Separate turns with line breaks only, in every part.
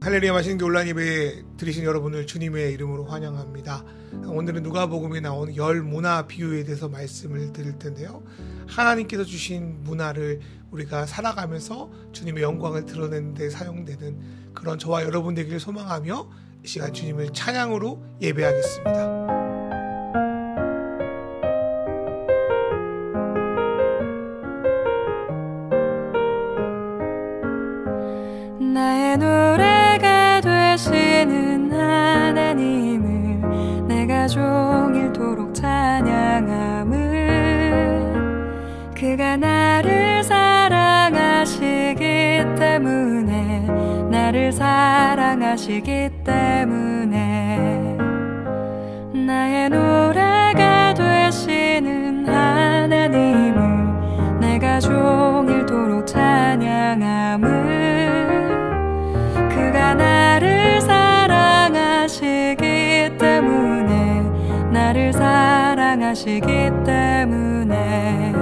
할렐루야 마시는 게 온라인 예배 들으신 여러분을 주님의 이름으로 환영합니다. 오늘은 누가복음에 나온 열 문화 비유에 대해서 말씀을 드릴 텐데요. 하나님께서 주신 문화를 우리가 살아가면서 주님의 영광을 드러내는 데 사용되는 그런 저와 여러분 되기를 소망하며 이 시간 주님을 찬양으로 예배하겠습니다.
나의 노래가 되시는 하나님을 내가 종일토록 찬양함은 그가 나를 사랑하시기 때문에 나를 사랑하시기 때문에 나의 노래가 되시는 하나님을 내가 종일토록 찬양함은 그가 나를 사랑하시기 때문에 나를 사랑하시기 때문에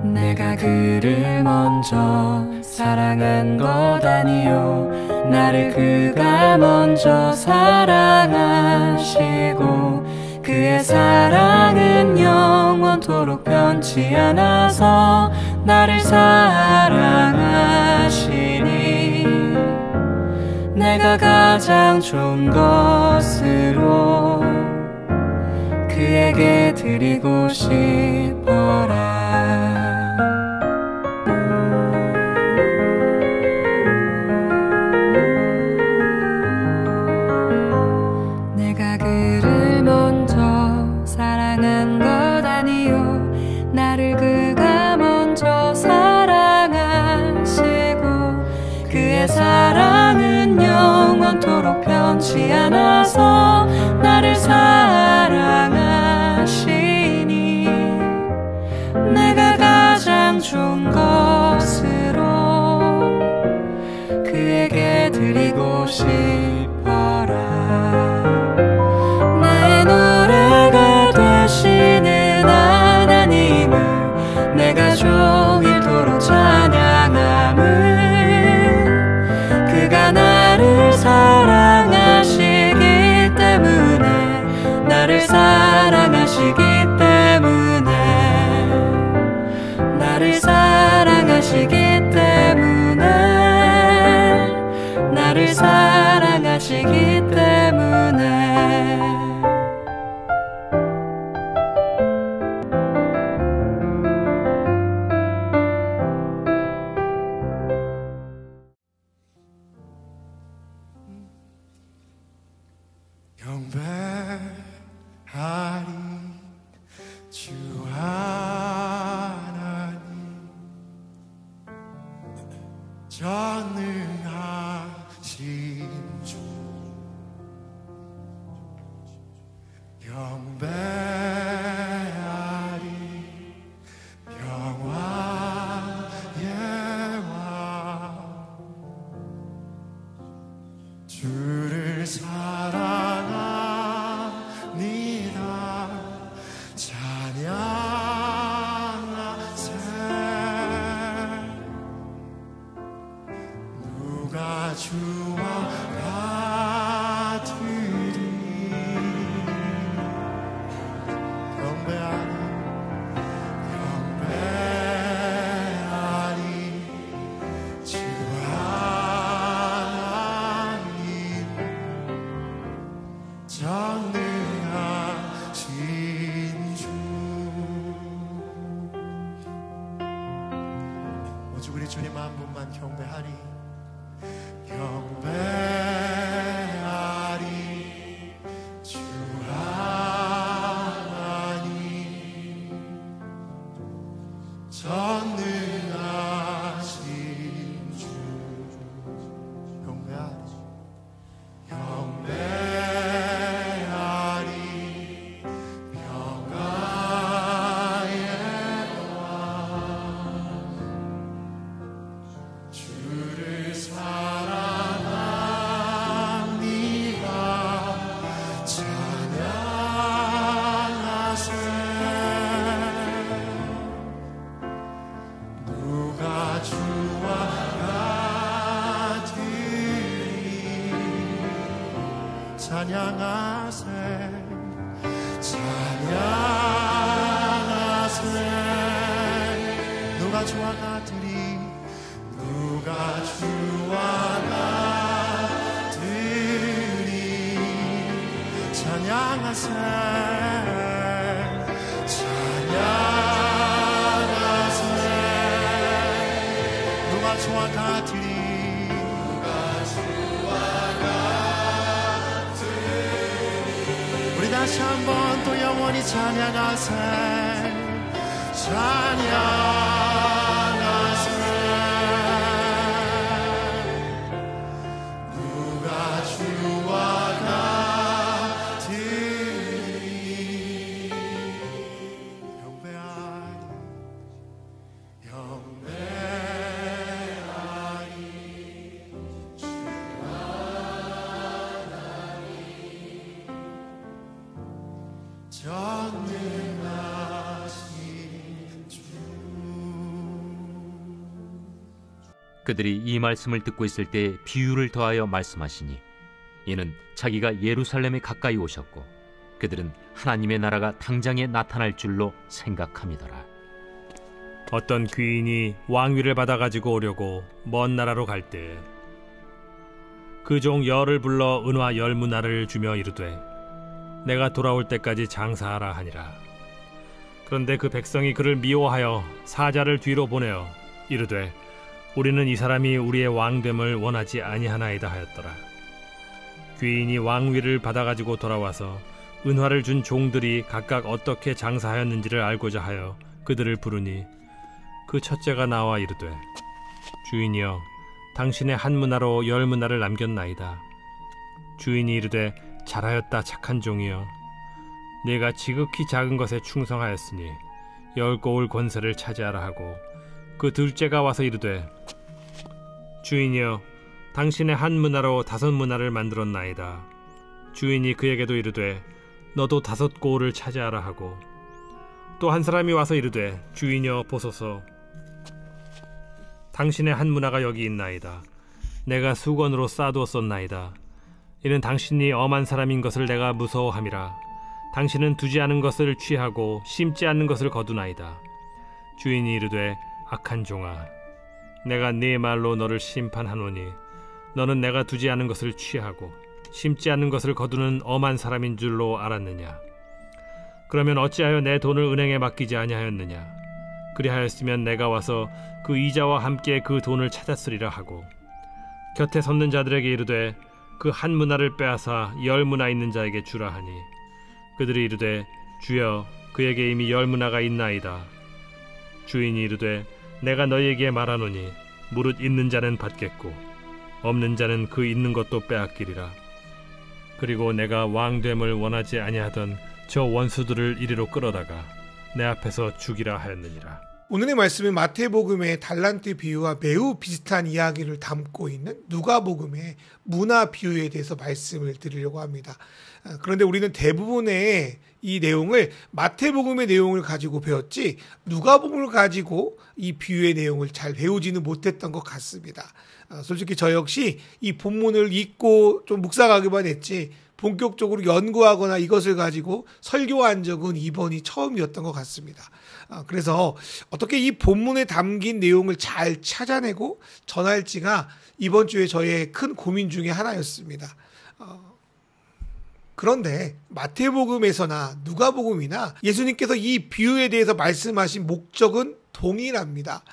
내가 그를 먼저 사랑한 것 아니요 나를 그가 먼저 사랑하시고 그의 사랑은 영원토록 변치 않아서 나를 사랑하시니 내가 가장 좋은 것으로 그에게 드리고 싶어라. 내가 그를 먼저 사랑한 것 아니요 나를 그가 먼저 사랑하시고 그의 사랑은 영원토록 변치 않아서 나를 사랑하시니 내가 가장 좋은 것으로 그에게 드리고 싶어라. 나의 노래가 되시는 하나님을 내가 종일토록 찬양함은 그가 나를 사랑하시기 때문에 나를 사랑하시기 때문에 나를 사랑하시기 때문에 나를 사랑하시기 때문에
경배하리 주 하나님 전능하신 주 경배하리 평화의 왕 주를 사랑합니다. 찬양하세 누가 주와 같으리 경배하리 주 하나님 전능하신 주 오직 우리 주님 한 분만 경배하리 경배하리 주 하나님 전능하신 주 경배하리 경배하리 평화의 왕 주를 사랑하 찬양하세 찬양하세 누가 주와 같으리 누가 주와 같으리 찬양하세 찬양하세 누가 주와 같으리 다시 한번 또 영원히 찬양하세 찬양하세 누가 주와 같으리 영배하리 영배하리
그들이 이 말씀을 듣고 있을 때 비유를 더하여 말씀하시니 이는 자기가 예루살렘에 가까이 오셨고 그들은 하나님의 나라가 당장에 나타날 줄로 생각함이더라.
어떤 귀인이 왕위를 받아가지고 오려고 먼 나라로 갈 때 그 종 열을 불러 은화 10문화를 주며 이르되 내가 돌아올 때까지 장사하라 하니라. 그런데 그 백성이 그를 미워하여 사자를 뒤로 보내어 이르되 우리는 이 사람이 우리의 왕됨을 원하지 아니하나이다 하였더라. 귀인이 왕위를 받아가지고 돌아와서 은화를 준 종들이 각각 어떻게 장사하였는지를 알고자 하여 그들을 부르니 그 첫째가 나와 이르되 주인이여 당신의 한 문화로 10문화를 남겼나이다. 주인이 이르되 잘하였다 착한 종이여 네가 지극히 작은 것에 충성하였으니 10고을 권세를 차지하라 하고 그 둘째가 와서 이르되 주인이여 당신의 한 문화로 5문화를 만들었나이다. 주인이 그에게도 이르되 너도 5고을을 차지하라 하고 또 한 사람이 와서 이르되 주인이여 보소서 당신의 한 문화가 여기 있나이다. 내가 수건으로 싸두었었나이다. 이는 당신이 엄한 사람인 것을 내가 무서워함이라. 당신은 두지 않은 것을 취하고 심지 않는 것을 거두나이다. 주인이 이르되 악한 종아 내가 네 말로 너를 심판하노니 너는 내가 두지 않은 것을 취하고 심지 않는 것을 거두는 엄한 사람인 줄로 알았느냐. 그러면 어찌하여 내 돈을 은행에 맡기지 아니하였느냐. 그리하였으면 내가 와서 그 이자와 함께 그 돈을 찾았으리라 하고 곁에 섰는 자들에게 이르되 그 한 문화를 빼앗아 10문화 있는 자에게 주라 하니 그들이 이르되 주여 그에게 이미 10문화가 있나이다. 주인이 이르되 내가 너희에게 말하노니 무릇 있는 자는 받겠고 없는 자는 그 있는 것도 빼앗기리라. 그리고 내가 왕됨을 원하지 아니하던 저 원수들을 이리로 끌어다가 내 앞에서 죽이라 하였느니라.
오늘의 말씀은 마태복음의 달란트 비유와 매우 비슷한 이야기를 담고 있는 누가복음의 문화 비유에 대해서 말씀을 드리려고 합니다. 그런데 우리는 대부분의 이 내용을 마태복음의 내용을 가지고 배웠지 누가복음을 가지고 이 비유의 내용을 잘 배우지는 못했던 것 같습니다. 솔직히 저 역시 이 본문을 읽고 좀 묵상하기만 했지 본격적으로 연구하거나 이것을 가지고 설교한 적은 이번이 처음이었던 것 같습니다. 그래서 어떻게 이 본문에 담긴 내용을 잘 찾아내고 전할지가 이번 주에 저의 큰 고민 중에 하나였습니다. 그런데 마태복음에서나 누가복음이나 예수님께서 이 비유에 대해서 말씀하신 목적은 동일합니다.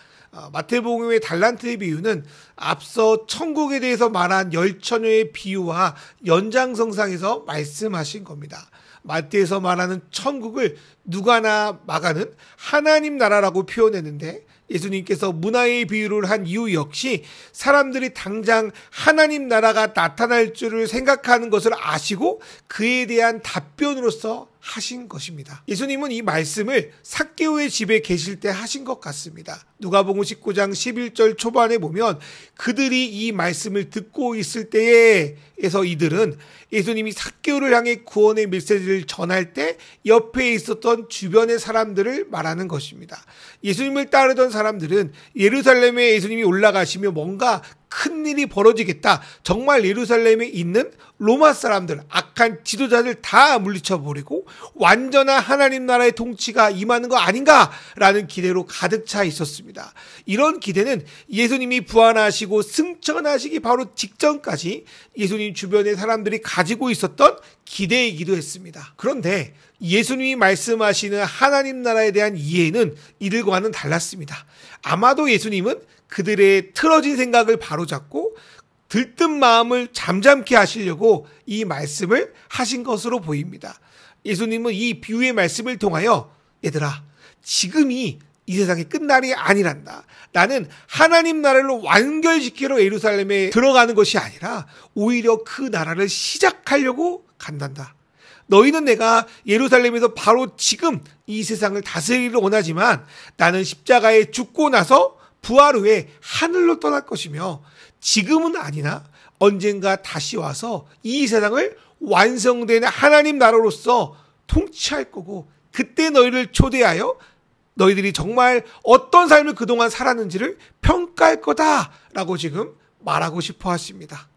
마태복음의 달란트의 비유는 앞서 천국에 대해서 말한 10처녀의 비유와 연장선상에서 말씀하신 겁니다. 마태에서 말하는 천국을 누가나 마가는 하나님 나라라고 표현했는데 예수님께서 문화의 비유를 한 이유 역시 사람들이 당장 하나님 나라가 나타날 줄을 생각하는 것을 아시고 그에 대한 답변으로서 하신 것입니다. 예수님은 이 말씀을 삭개오의 집에 계실 때 하신 것 같습니다. 누가복음 19장 11절 초반에 보면 그들이 이 말씀을 듣고 있을 때에서 이들은 예수님이 삭개오를 향해 구원의 메시지를 전할 때 옆에 있었던 주변의 사람들을 말하는 것입니다. 예수님을 따르던 사람들은 예루살렘에 예수님이 올라가시며 뭔가 큰일이 벌어지겠다. 정말 예루살렘에 있는 로마 사람들, 악한 지도자들 다 물리쳐버리고 완전한 하나님 나라의 통치가 임하는 거 아닌가라는 기대로 가득 차 있었습니다. 이런 기대는 예수님이 부활하시고 승천하시기 바로 직전까지 예수님 주변의 사람들이 가지고 있었던 기대이기도 했습니다. 그런데 예수님이 말씀하시는 하나님 나라에 대한 이해는 이들과는 달랐습니다. 아마도 예수님은 그들의 틀어진 생각을 바로잡고 들뜬 마음을 잠잠케 하시려고 이 말씀을 하신 것으로 보입니다. 예수님은 이 비유의 말씀을 통하여 얘들아, 지금이 이 세상의 끝날이 아니란다. 나는 하나님 나라를 완결시키러 예루살렘에 들어가는 것이 아니라 오히려 그 나라를 시작하려고 간단다. 너희는 내가 예루살렘에서 바로 지금 이 세상을 다스리기를 원하지만 나는 십자가에 죽고 나서 부활 후에 하늘로 떠날 것이며 지금은 아니나 언젠가 다시 와서 이 세상을 완성된 하나님 나라로서 통치할 거고 그때 너희를 초대하여 너희들이 정말 어떤 삶을 그동안 살았는지를 평가할 거다라고 지금 말하고 싶어 하십니다.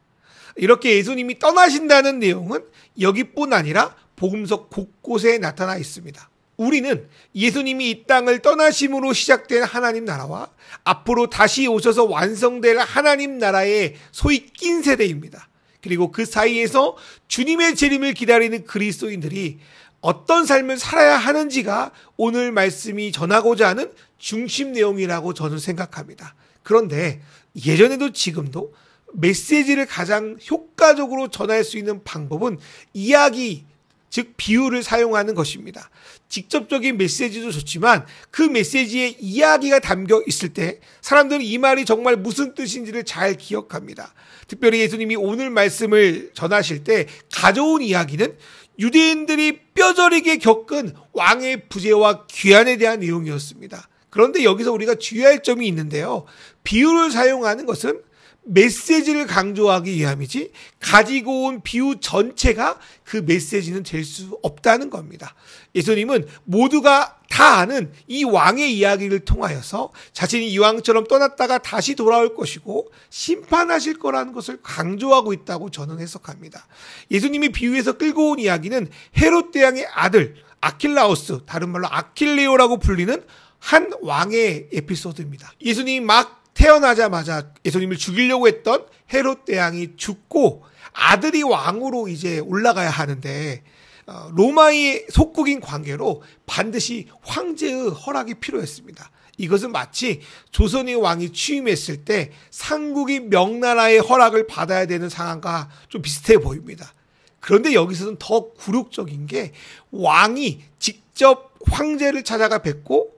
이렇게 예수님이 떠나신다는 내용은 여기뿐 아니라 복음서 곳곳에 나타나 있습니다. 우리는 예수님이 이 땅을 떠나심으로 시작된 하나님 나라와 앞으로 다시 오셔서 완성될 하나님 나라의 소위 낀 세대입니다. 그리고 그 사이에서 주님의 재림을 기다리는 그리스도인들이 어떤 삶을 살아야 하는지가 오늘 말씀이 전하고자 하는 중심 내용이라고 저는 생각합니다. 그런데 예전에도 지금도 메시지를 가장 효과적으로 전할 수 있는 방법은 이야기, 즉 비유를 사용하는 것입니다. 직접적인 메시지도 좋지만 그 메시지에 이야기가 담겨 있을 때 사람들은 이 말이 정말 무슨 뜻인지를 잘 기억합니다. 특별히 예수님이 오늘 말씀을 전하실 때 가져온 이야기는 유대인들이 뼈저리게 겪은 왕의 부재와 귀환에 대한 내용이었습니다. 그런데 여기서 우리가 주의할 점이 있는데요. 비유를 사용하는 것은 메시지를 강조하기 위함이지 가지고 온 비유 전체가 그 메시지는 될 수 없다는 겁니다. 예수님은 모두가 다 아는 이 왕의 이야기를 통하여서 자신이 이왕처럼 떠났다가 다시 돌아올 것이고 심판하실 거라는 것을 강조하고 있다고 저는 해석합니다. 예수님이 비유에서 끌고 온 이야기는 헤롯 대왕의 아들 아킬라오스, 다른 말로 아킬레오라고 불리는 한 왕의 에피소드입니다. 예수님이 막 태어나자마자 예수님을 죽이려고 했던 헤롯 대왕이 죽고 아들이 왕으로 이제 올라가야 하는데 로마의 속국인 관계로 반드시 황제의 허락이 필요했습니다. 이것은 마치 조선의 왕이 취임했을 때 상국이 명나라의 허락을 받아야 되는 상황과 좀 비슷해 보입니다. 그런데 여기서는 더 굴욕적인 게 왕이 직접 황제를 찾아가 뵙고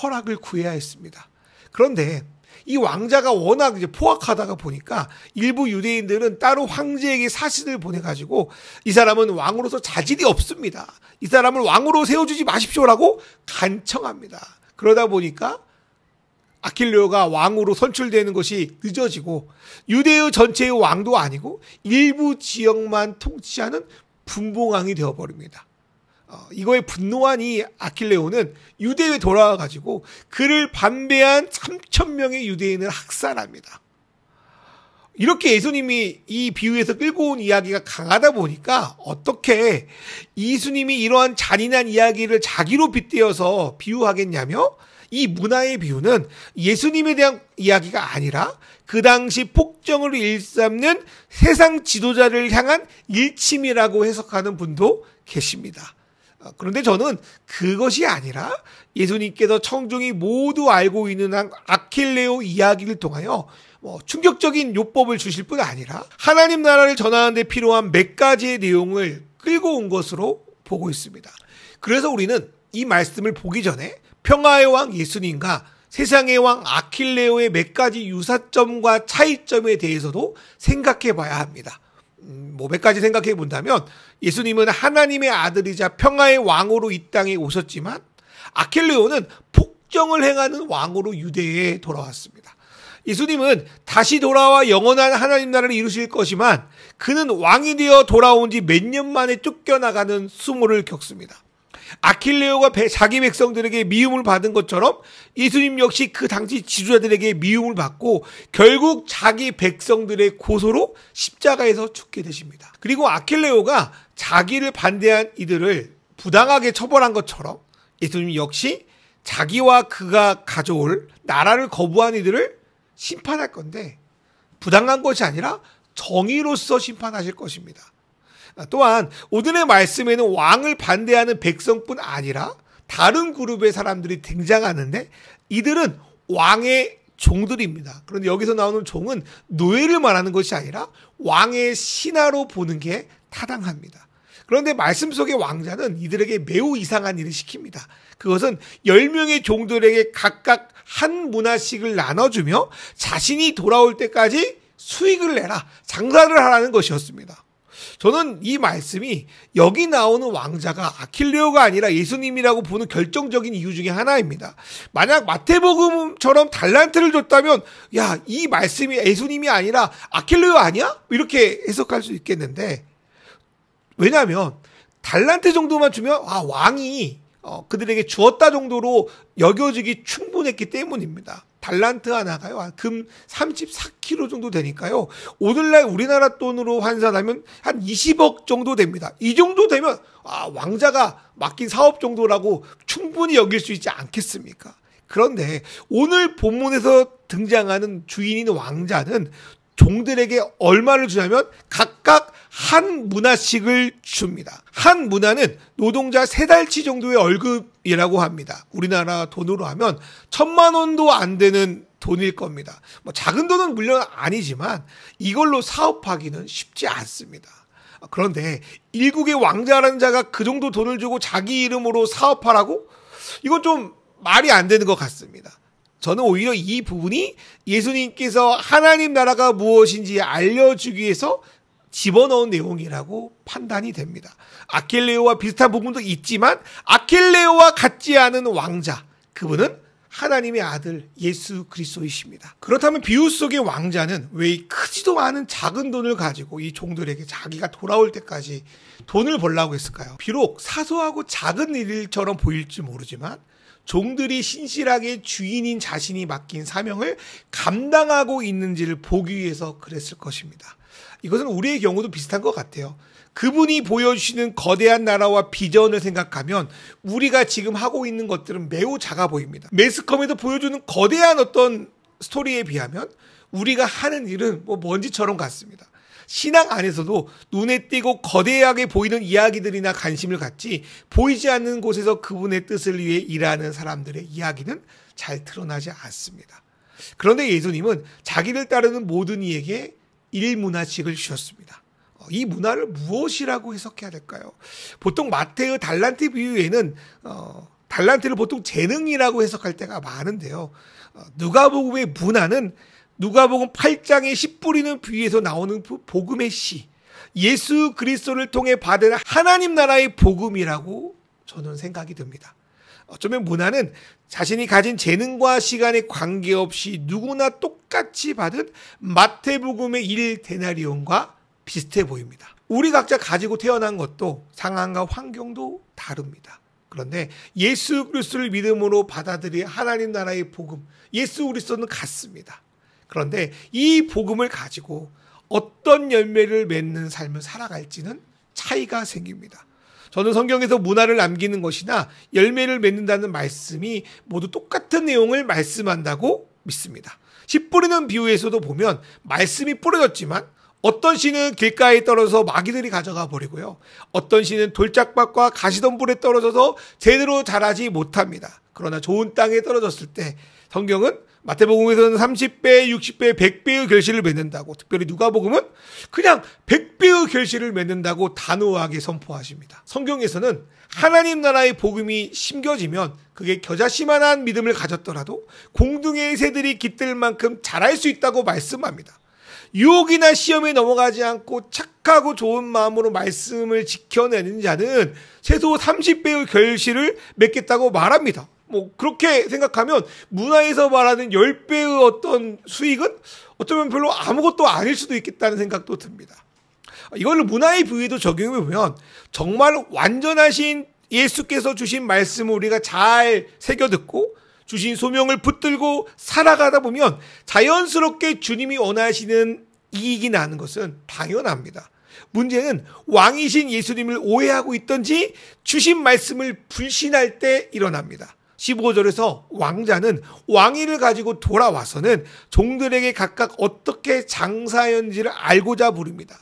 허락을 구해야 했습니다. 그런데 이 왕자가 워낙 이제 포악하다가 보니까 일부 유대인들은 따로 황제에게 사신을 보내가지고 이 사람은 왕으로서 자질이 없습니다. 이 사람을 왕으로 세워주지 마십시오라고 간청합니다. 그러다 보니까 아킬레오가 왕으로 선출되는 것이 늦어지고 유대의 전체의 왕도 아니고 일부 지역만 통치하는 분봉왕이 되어버립니다. 이거에 분노한 이 아킬레오는 유대에 돌아와가지고 그를 반대한 3,000명의 유대인을 학살합니다. 이렇게 예수님이 이 비유에서 끌고 온 이야기가 강하다 보니까 어떻게 예수님이 이러한 잔인한 이야기를 자기로 빗대어서 비유하겠냐며 이 문화의 비유는 예수님에 대한 이야기가 아니라 그 당시 폭정을 일삼는 세상 지도자를 향한 일침이라고 해석하는 분도 계십니다. 그런데 저는 그것이 아니라 예수님께서 청중이 모두 알고 있는 한 아킬레오 이야기를 통하여 충격적인 요법을 주실 뿐 아니라 하나님 나라를 전하는 데 필요한 몇 가지의 내용을 끌고 온 것으로 보고 있습니다. 그래서 우리는 이 말씀을 보기 전에 평화의 왕 예수님과 세상의 왕 아킬레오의 몇 가지 유사점과 차이점에 대해서도 생각해 봐야 합니다. 몇 가지 생각해 본다면 예수님은 하나님의 아들이자 평화의 왕으로 이 땅에 오셨지만 아킬레오는 폭정을 행하는 왕으로 유대에 돌아왔습니다. 예수님은 다시 돌아와 영원한 하나님 나라를 이루실 것이지만 그는 왕이 되어 돌아온 지 몇 년 만에 쫓겨나가는 수모를 겪습니다. 아킬레오가 자기 백성들에게 미움을 받은 것처럼 예수님 역시 그 당시 지도자들에게 미움을 받고 결국 자기 백성들의 고소로 십자가에서 죽게 되십니다. 그리고 아킬레오가 자기를 반대한 이들을 부당하게 처벌한 것처럼 예수님 역시 자기와 그가 가져올 나라를 거부한 이들을 심판할 건데 부당한 것이 아니라 정의로서 심판하실 것입니다. 또한 오늘의 말씀에는 왕을 반대하는 백성뿐 아니라 다른 그룹의 사람들이 등장하는데 이들은 왕의 종들입니다. 그런데 여기서 나오는 종은 노예를 말하는 것이 아니라 왕의 신하로 보는 게 타당합니다. 그런데 말씀 속의 왕자는 이들에게 매우 이상한 일을 시킵니다. 그것은 10명의 종들에게 각각 한 문화씩을 나눠주며 자신이 돌아올 때까지 수익을 내라, 장사를 하라는 것이었습니다. 저는 이 말씀이 여기 나오는 왕자가 아킬레오가 아니라 예수님이라고 보는 결정적인 이유 중에 하나입니다. 만약 마태복음처럼 달란트를 줬다면 야, 이 말씀이 예수님이 아니라 아킬레오 아니야? 이렇게 해석할 수 있겠는데 왜냐하면 달란트 정도만 주면 왕이 그들에게 주었다 정도로 여겨지기 충분했기 때문입니다. 달란트 하나가요, 금 34kg 정도 되니까요. 오늘날 우리나라 돈으로 환산하면 한 20억 정도 됩니다. 이 정도 되면 왕자가 맡긴 사업 정도라고 충분히 여길 수 있지 않겠습니까? 그런데 오늘 본문에서 등장하는 주인인 왕자는 종들에게 얼마를 주냐면 각각 한 문화씩을 줍니다. 한 문화는 노동자 3달치 정도의 월급이라고 합니다. 우리나라 돈으로 하면 1,000만 원도 안 되는 돈일 겁니다. 작은 돈은 물론 아니지만 이걸로 사업하기는 쉽지 않습니다. 그런데 일국의 왕자라는 자가 그 정도 돈을 주고 자기 이름으로 사업하라고? 이건 좀 말이 안 되는 것 같습니다. 저는 오히려 이 부분이 예수님께서 하나님 나라가 무엇인지 알려주기 위해서 집어넣은 내용이라고 판단이 됩니다. 아킬레오와 비슷한 부분도 있지만 아킬레오와 같지 않은 왕자, 그분은 하나님의 아들 예수 그리스도이십니다. 그렇다면 비유 속의 왕자는 왜 크지도 않은 작은 돈을 가지고 이 종들에게 자기가 돌아올 때까지 돈을 벌라고 했을까요? 비록 사소하고 작은 일처럼 보일지 모르지만 종들이 신실하게 주인인 자신이 맡긴 사명을 감당하고 있는지를 보기 위해서 그랬을 것입니다. 이것은 우리의 경우도 비슷한 것 같아요. 그분이 보여주시는 거대한 나라와 비전을 생각하면 우리가 지금 하고 있는 것들은 매우 작아 보입니다. 매스컴에서 보여주는 거대한 어떤 스토리에 비하면 우리가 하는 일은 먼지처럼 같습니다. 신앙 안에서도 눈에 띄고 거대하게 보이는 이야기들이나 관심을 갖지 보이지 않는 곳에서 그분의 뜻을 위해 일하는 사람들의 이야기는 잘 드러나지 않습니다. 그런데 예수님은 자기를 따르는 모든 이에게 1문화씩을 주셨습니다. 이 문화를 무엇이라고 해석해야 될까요? 보통 마태의 달란트 비유에는 달란트를 보통 재능이라고 해석할 때가 많은데요. 누가복음의 문화는 누가복음 8장의 씨 뿌리는 비유에서 나오는 복음의 씨, 예수 그리스도를 통해 받은 하나님 나라의 복음이라고 저는 생각이 듭니다. 어쩌면 문화는 자신이 가진 재능과 시간에 관계없이 누구나 똑같이 받은 마태복음의 1데나리온과 비슷해 보입니다. 우리 각자 가지고 태어난 것도 상황과 환경도 다릅니다. 그런데 예수 그리스도를 믿음으로 받아들인 하나님 나라의 복음, 예수 그리스도는 같습니다. 그런데 이 복음을 가지고 어떤 열매를 맺는 삶을 살아갈지는 차이가 생깁니다. 저는 성경에서 문화를 남기는 것이나 열매를 맺는다는 말씀이 모두 똑같은 내용을 말씀한다고 믿습니다. 씨 뿌리는 비유에서도 보면 말씀이 뿌려졌지만 어떤 씨는 길가에 떨어져서 마귀들이 가져가 버리고요. 어떤 씨는 돌짝밭과 가시덤불에 떨어져서 제대로 자라지 못합니다. 그러나 좋은 땅에 떨어졌을 때 성경은 마태복음에서는 30배, 60배, 100배의 결실을 맺는다고, 특별히 누가복음은 그냥 100배의 결실을 맺는다고 단호하게 선포하십니다. 성경에서는 하나님 나라의 복음이 심겨지면 그게 겨자씨만한 믿음을 가졌더라도 공중의 새들이 깃들 만큼 자랄 수 있다고 말씀합니다. 유혹이나 시험에 넘어가지 않고 착하고 좋은 마음으로 말씀을 지켜내는 자는 최소 30배의 결실을 맺겠다고 말합니다. 그렇게 생각하면 문화에서 말하는 10배의 어떤 수익은 어쩌면 별로 아무것도 아닐 수도 있겠다는 생각도 듭니다. 이걸 문화의 비유에도 적용해보면 정말 완전하신 예수께서 주신 말씀을 우리가 잘 새겨듣고 주신 소명을 붙들고 살아가다 보면 자연스럽게 주님이 원하시는 이익이 나는 것은 당연합니다. 문제는 왕이신 예수님을 오해하고 있던지 주신 말씀을 불신할 때 일어납니다. 15절에서 왕자는 왕위를 가지고 돌아와서는 종들에게 각각 어떻게 장사하였는지를 알고자 부릅니다.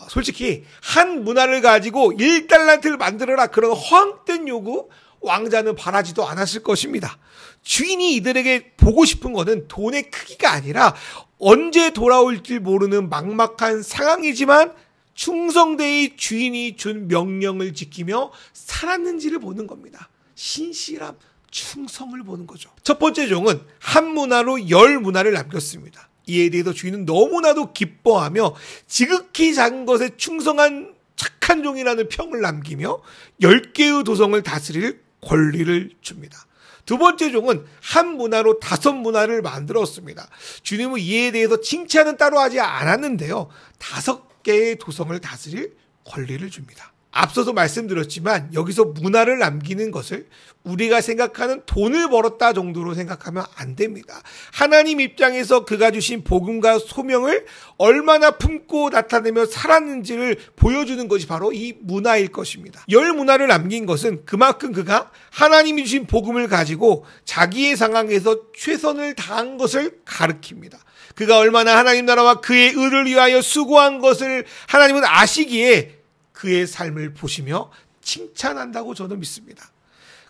솔직히 한 문화를 가지고 1달란트를 만들어라, 그런 허황된 요구 왕자는 바라지도 않았을 것입니다. 주인이 이들에게 보고 싶은 것은 돈의 크기가 아니라 언제 돌아올지 모르는 막막한 상황이지만 충성되이 주인이 준 명령을 지키며 살았는지를 보는 겁니다. 신실함, 충성을 보는 거죠. 첫 번째 종은 한 문화로 10 문화를 남겼습니다. 이에 대해서 주인은 너무나도 기뻐하며 지극히 작은 것에 충성한 착한 종이라는 평을 남기며 10개의 도성을 다스릴 권리를 줍니다. 두 번째 종은 한 문화로 5 문화를 만들었습니다. 주님은 이에 대해서 칭찬은 따로 하지 않았는데요, 5개의 도성을 다스릴 권리를 줍니다. 앞서서 말씀드렸지만 여기서 문화를 남기는 것을 우리가 생각하는 돈을 벌었다 정도로 생각하면 안 됩니다. 하나님 입장에서 그가 주신 복음과 소명을 얼마나 품고 나타내며 살았는지를 보여주는 것이 바로 이 문화일 것입니다. 10 문화를 남긴 것은 그만큼 그가 하나님이 주신 복음을 가지고 자기의 상황에서 최선을 다한 것을 가리킵니다. 그가 얼마나 하나님 나라와 그의 의를 위하여 수고한 것을 하나님은 아시기에 그의 삶을 보시며 칭찬한다고 저는 믿습니다.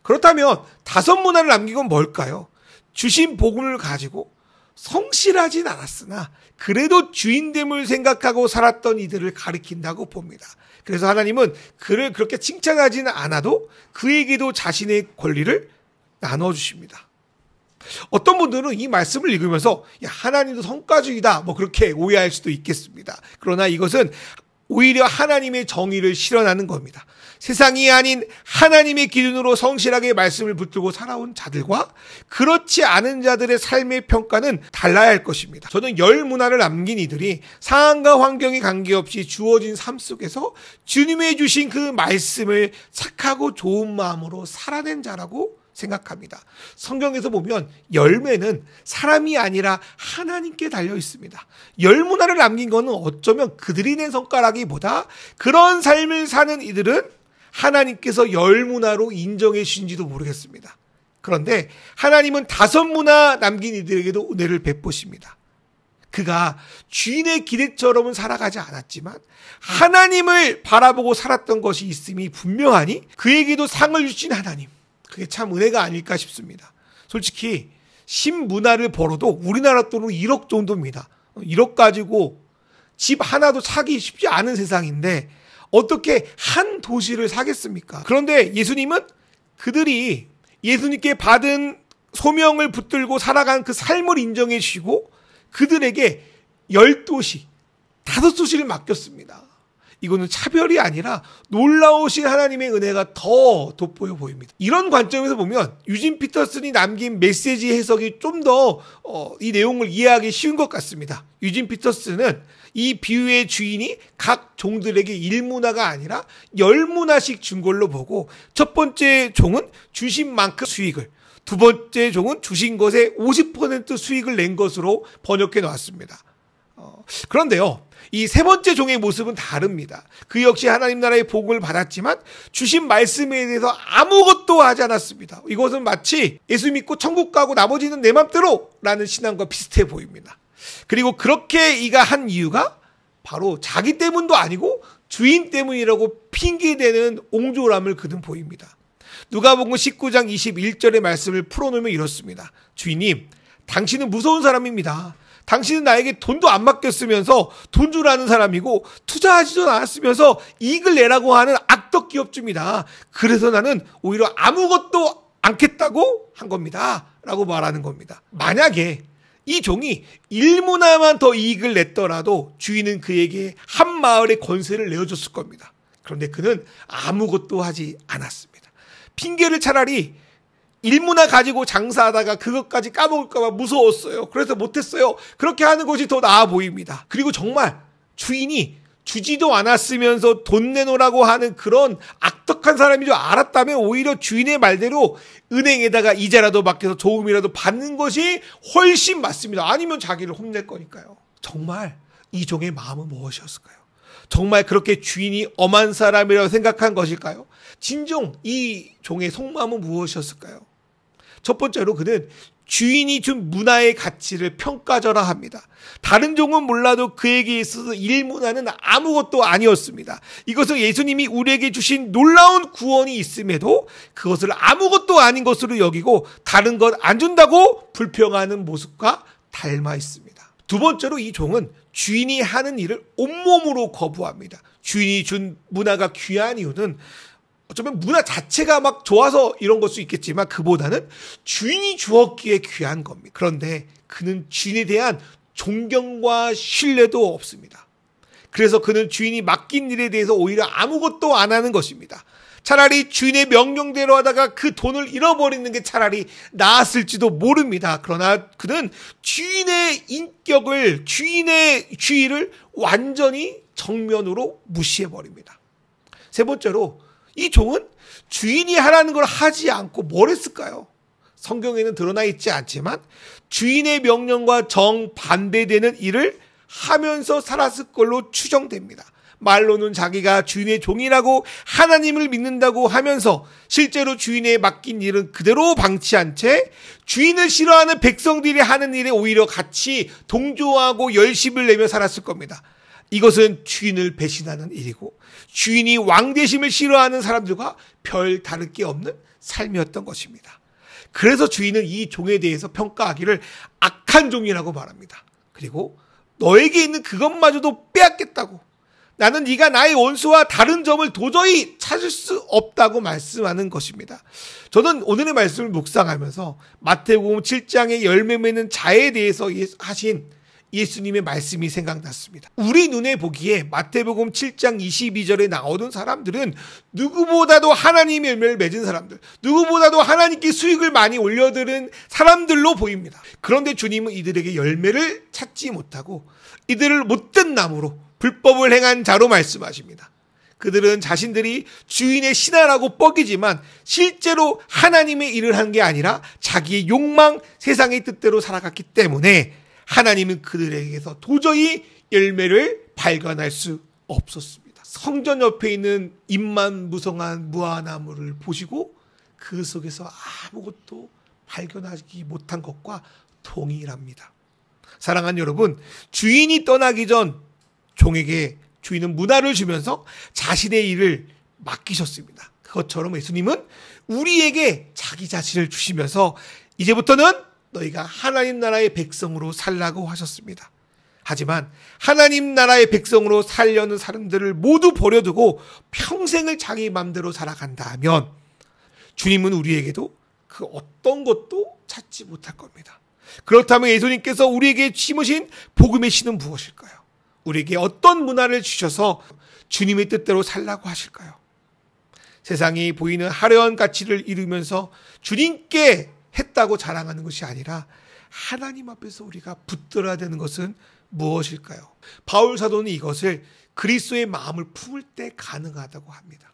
그렇다면 5 문화를 남긴 건 뭘까요? 주신 복음을 가지고 성실하진 않았으나 그래도 주인됨을 생각하고 살았던 이들을 가리킨다고 봅니다. 그래서 하나님은 그를 그렇게 칭찬하지는 않아도 그에게도 자신의 권리를 나눠주십니다. 어떤 분들은 이 말씀을 읽으면서 하나님도 성과주의다 그렇게 오해할 수도 있겠습니다. 그러나 이것은 오히려 하나님의 정의를 실현하는 겁니다. 세상이 아닌 하나님의 기준으로 성실하게 말씀을 붙들고 살아온 자들과 그렇지 않은 자들의 삶의 평가는 달라야 할 것입니다. 저는 10 문화를 남긴 이들이 상황과 환경에 관계없이 주어진 삶 속에서 주님의 주신 그 말씀을 착하고 좋은 마음으로 살아낸 자라고 생각합니다. 성경에서 보면 열매는 사람이 아니라 하나님께 달려 있습니다. 10 문화를 남긴 것은 어쩌면 그들이 낸 성과라기보다 그런 삶을 사는 이들은 하나님께서 10 문화로 인정해 주신지도 모르겠습니다. 그런데 하나님은 5 문화 남긴 이들에게도 은혜를 베푸십니다. 그가 주인의 기대처럼은 살아가지 않았지만 하나님을 바라보고 살았던 것이 있음이 분명하니 그에게도 상을 주신 하나님, 그게 참 은혜가 아닐까 싶습니다. 솔직히 10 문화를 벌어도 우리나라 돈으로 1억 정도입니다. 1억 가지고 집 하나도 사기 쉽지 않은 세상인데 어떻게 한 도시를 사겠습니까? 그런데 예수님은 그들이 예수님께 받은 소명을 붙들고 살아간 그 삶을 인정해 주시고 그들에게 10도시, 5도시를 맡겼습니다. 이거는 차별이 아니라 놀라우신 하나님의 은혜가 더 돋보여 보입니다. 이런 관점에서 보면 유진 피터슨이 남긴 메시지 해석이 좀 더 이 내용을 이해하기 쉬운 것 같습니다. 유진 피터슨은 이 비유의 주인이 각 종들에게 1문화가 아니라 10문화씩 준 걸로 보고 첫 번째 종은 주신 만큼 수익을, 두 번째 종은 주신 것에 50% 수익을 낸 것으로 번역해 놓았습니다. 그런데요, 이 3번째 종의 모습은 다릅니다. 그 역시 하나님 나라의 복음을 받았지만 주신 말씀에 대해서 아무것도 하지 않았습니다. 이것은 마치 예수 믿고 천국 가고 나머지는 내 맘대로 라는 신앙과 비슷해 보입니다. 그리고 그렇게 이가 한 이유가 바로 자기 때문도 아니고 주인 때문이라고 핑계대는 옹졸함을 그는 보입니다. 누가복음 19장 21절의 말씀을 풀어놓으면 이렇습니다. 주인님, 당신은 무서운 사람입니다. 당신은 나에게 돈도 안 맡겼으면서 돈 주라는 사람이고 투자하지도 않았으면서 이익을 내라고 하는 악덕 기업주입니다. 그래서 나는 오히려 아무것도 않겠다고 한 겁니다. 라고 말하는 겁니다. 만약에 이 종이 1문화만 더 이익을 냈더라도 주인은 그에게 한 마을의 권세를 내어줬을 겁니다. 그런데 그는 아무것도 하지 않았습니다. 핑계를 차라리 1문화 가지고 장사하다가 그것까지 까먹을까봐 무서웠어요. 그래서 못했어요. 그렇게 하는 것이 더 나아 보입니다. 그리고 정말 주인이 주지도 않았으면서 돈 내놓으라고 하는 그런 악덕한 사람인 줄 알았다면 오히려 주인의 말대로 은행에다가 이자라도 맡겨서 조금이라도 받는 것이 훨씬 맞습니다. 아니면 자기를 혼낼 거니까요. 정말 이 종의 마음은 무엇이었을까요? 정말 그렇게 주인이 엄한 사람이라고 생각한 것일까요? 진정 이 종의 속마음은 무엇이었을까요? 첫 번째로 그는 주인이 준 문화의 가치를 평가절하합니다. 다른 종은 몰라도 그에게 있어서 일문화는 아무것도 아니었습니다. 이것은 예수님이 우리에게 주신 놀라운 구원이 있음에도 그것을 아무것도 아닌 것으로 여기고 다른 것 안 준다고 불평하는 모습과 닮아 있습니다. 두 번째로 이 종은 주인이 하는 일을 온몸으로 거부합니다. 주인이 준 문화가 귀한 이유는 어쩌면 문화 자체가 막 좋아서 이런 걸 수 있겠지만 그보다는 주인이 주었기에 귀한 겁니다. 그런데 그는 주인에 대한 존경과 신뢰도 없습니다. 그래서 그는 주인이 맡긴 일에 대해서 오히려 아무것도 안 하는 것입니다. 차라리 주인의 명령대로 하다가 그 돈을 잃어버리는 게 차라리 나았을지도 모릅니다. 그러나 그는 주인의 인격을, 주인의 주의를 완전히 정면으로 무시해버립니다. 세 번째로 이 종은 주인이 하라는 걸 하지 않고 뭘 했을까요? 성경에는 드러나 있지 않지만 주인의 명령과 정반대되는 일을 하면서 살았을 걸로 추정됩니다. 말로는 자기가 주인의 종이라고 하나님을 믿는다고 하면서 실제로 주인에 맡긴 일은 그대로 방치한 채 주인을 싫어하는 백성들이 하는 일에 오히려 같이 동조하고 열심을 내며 살았을 겁니다. 이것은 주인을 배신하는 일이고 주인이 왕대심을 싫어하는 사람들과 별 다를 게 없는 삶이었던 것입니다. 그래서 주인은 이 종에 대해서 평가하기를 악한 종이라고 말합니다. 그리고 너에게 있는 그것마저도 빼앗겠다고, 나는 네가 나의 원수와 다른 점을 도저히 찾을 수 없다고 말씀하는 것입니다. 저는 오늘의 말씀을 묵상하면서 마태복음 7장의 열매 맺는 자에 대해서 하신 예수님의 말씀이 생각났습니다. 우리 눈에 보기에 마태복음 7장 22절에 나오는 사람들은 누구보다도 하나님의 열매를 맺은 사람들, 누구보다도 하나님께 수익을 많이 올려드린 사람들로 보입니다. 그런데 주님은 이들에게 열매를 찾지 못하고 이들을 못된 나무로 불법을 행한 자로 말씀하십니다. 그들은 자신들이 주인의 신하라고 뻐기지만 실제로 하나님의 일을 한 게 아니라 자기의 욕망, 세상의 뜻대로 살아갔기 때문에 하나님은 그들에게서 도저히 열매를 발견할 수 없었습니다. 성전 옆에 있는 잎만 무성한 무화나무를 보시고 그 속에서 아무것도 발견하지 못한 것과 동일합니다. 사랑하는 여러분, 주인이 떠나기 전 종에게 주인은 문화를 주면서 자신의 일을 맡기셨습니다. 그것처럼 예수님은 우리에게 자기 자신을 주시면서 이제부터는 너희가 하나님 나라의 백성으로 살라고 하셨습니다. 하지만 하나님 나라의 백성으로 살려는 사람들을 모두 버려두고 평생을 자기 마음대로 살아간다면 주님은 우리에게도 그 어떤 것도 찾지 못할 겁니다. 그렇다면 예수님께서 우리에게 심으신 복음의 씨는 무엇일까요? 우리에게 어떤 문화를 주셔서 주님의 뜻대로 살라고 하실까요? 세상이 보이는 화려한 가치를 이루면서 주님께 했다고 자랑하는 것이 아니라 하나님 앞에서 우리가 붙들어야 되는 것은 무엇일까요? 바울 사도는 이것을 그리스도의 마음을 품을 때 가능하다고 합니다.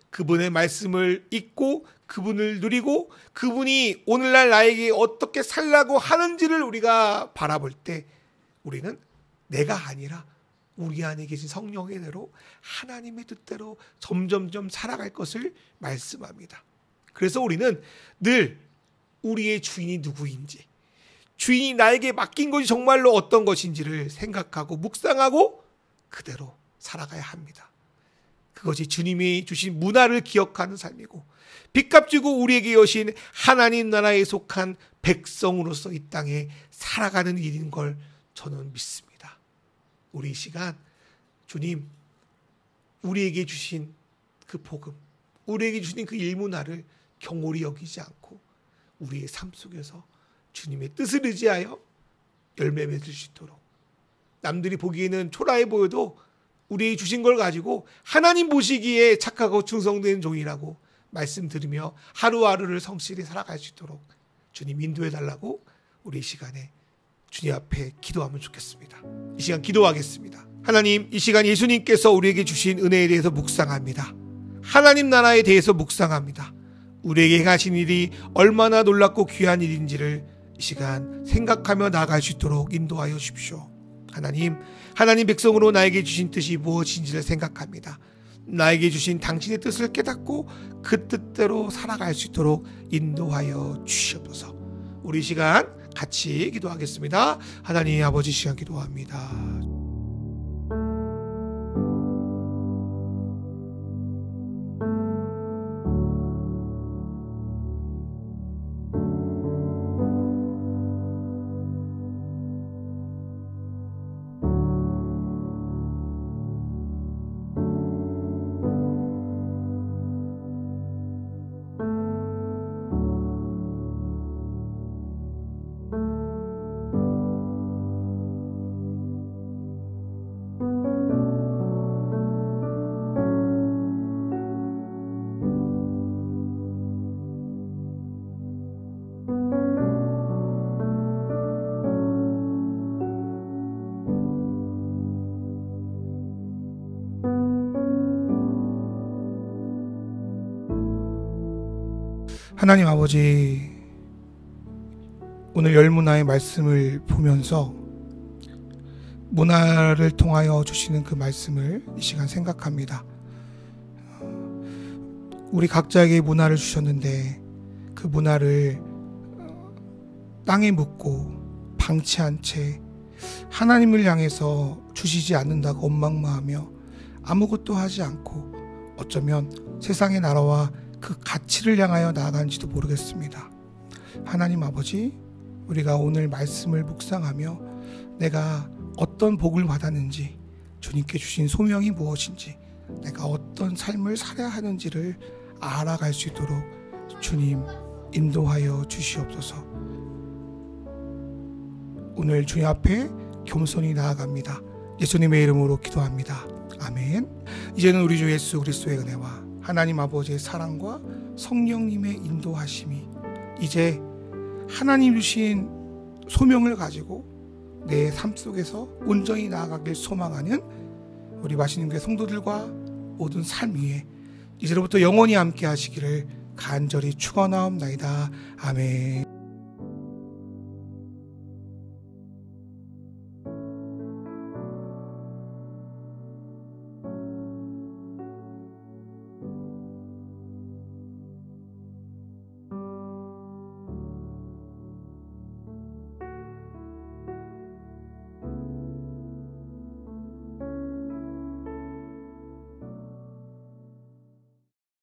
그분의 말씀을 읽고 그분을 누리고 그분이 오늘날 나에게 어떻게 살라고 하는지를 우리가 바라볼 때 우리는 내가 아니라 우리 안에 계신 성령의 대로 하나님의 뜻대로 점점점 살아갈 것을 말씀합니다. 그래서 우리는 늘 우리의 주인이 누구인지, 주인이 나에게 맡긴 것이 정말로 어떤 것인지를 생각하고 묵상하고 그대로 살아가야 합니다. 그것이 주님이 주신 문화를 기억하는 삶이고 빚값지고 우리에게 여신 하나님 나라에 속한 백성으로서 이 땅에 살아가는 일인 걸 저는 믿습니다. 우리 이 시간 주님 우리에게 주신 그 복음, 우리에게 주신 그 일문화를 경홀히 여기지 않고 우리의 삶 속에서 주님의 뜻을 의지하여 열매 맺을 수 있도록, 남들이 보기에는 초라해 보여도 우리에게 주신 걸 가지고 하나님 보시기에 착하고 충성된 종이라고 말씀드리며 하루하루를 성실히 살아갈 수 있도록 주님 인도해 달라고 우리 이 시간에 주님 앞에 기도하면 좋겠습니다. 이 시간 기도하겠습니다. 하나님, 이 시간 예수님께서 우리에게 주신 은혜에 대해서 묵상합니다. 하나님 나라에 대해서 묵상합니다. 우리에게 행하신 일이 얼마나 놀랍고 귀한 일인지를 이 시간 생각하며 나아갈 수 있도록 인도하여 주십시오. 하나님 백성으로 나에게 주신 뜻이 무엇인지를 생각합니다. 나에게 주신 당신의 뜻을 깨닫고 그 뜻대로 살아갈 수 있도록 인도하여 주시옵소서. 우리 시간 같이 기도하겠습니다. 하나님 아버지, 시간 기도합니다. 하나님 아버지, 오늘 열문화의 말씀을 보면서 문화를 통하여 주시는 그 말씀을 이 시간 생각합니다. 우리 각자에게 문화를 주셨는데 그 문화를 땅에 묻고 방치한 채 하나님을 향해서 주시지 않는다고 원망하며 아무것도 하지 않고 어쩌면 세상의 나라와 그 가치를 향하여 나아가는지도 모르겠습니다. 하나님 아버지, 우리가 오늘 말씀을 묵상하며 내가 어떤 복을 받았는지, 주님께 주신 소명이 무엇인지, 내가 어떤 삶을 살아야 하는지를 알아갈 수 있도록 주님 인도하여 주시옵소서. 오늘 주님 앞에 겸손히 나아갑니다. 예수님의 이름으로 기도합니다. 아멘. 이제는 우리 주 예수 그리스도의 은혜와 하나님 아버지의 사랑과 성령님의 인도하심이 이제 하나님 주신 소명을 가지고 내 삶 속에서 온전히 나아가길 소망하는 우리 마시는 교회 성도들과 모든 삶 위에 이제로부터 영원히 함께 하시기를 간절히 축원하옵나이다. 아멘.